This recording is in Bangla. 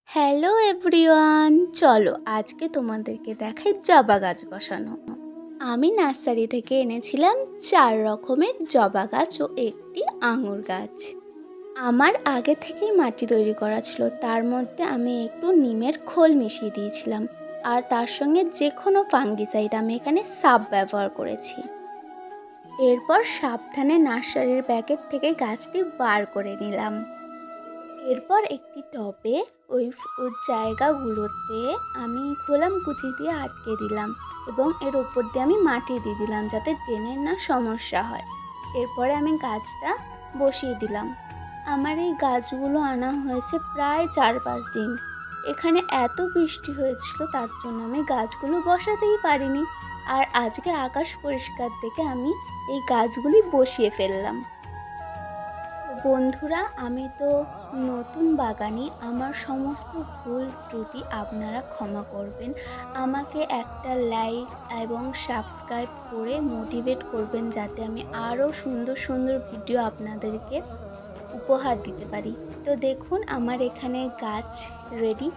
হ্যালো এভরিওয়ান, চলো আজকে তোমাদেরকে দেখাই জবা গাছ বসানো। আমি নার্সারি থেকে এনেছিলাম 4 রকমের জবা গাছ ও একটি আঙুর গাছ। আমার আগে থেকেই মাটি তৈরি করা ছিল, তার মধ্যে আমি একটু নিমের খোল মিশিয়ে দিয়েছিলাম আর তার সঙ্গে যে কোনো ফাঙ্গিসাইড আমি এখানে সাব ব্যবহার করেছি। এরপর সাবধানে নার্সারির প্যাকেট থেকে গাছটি বার করে নিলাম। এরপর একটি টবে ওই জায়গাগুলোতে আমি খোলাম কুচি দিয়ে আটকে দিলাম এবং এর ওপর দিয়ে আমি মাটি দিয়ে দিলাম যাতে ড্রেনের না সমস্যা হয়। এরপরে আমি গাছটা বসিয়ে দিলাম। আমার এই গাছগুলো আনা হয়েছে প্রায় 4-5 দিন। এখানে এত বৃষ্টি হয়েছিল তার জন্য আমি গাছগুলো বসাতেই পারিনি। আর আজকে আকাশ পরিষ্কার দেখে আমি এই গাছগুলি বসিয়ে ফেললাম। বন্ধুরা, আমি তো নতুন বাগানি, আমার সমস্ত ভুল ত্রুটি আপনারা ক্ষমা করবেন। আমাকে একটা লাইক এবং সাবস্ক্রাইব করে মোটিভেট করবেন যাতে আমি আরও সুন্দর সুন্দর ভিডিও আপনাদেরকে উপহার দিতে পারি। তো দেখুন আমার এখানে গাছ রেডি।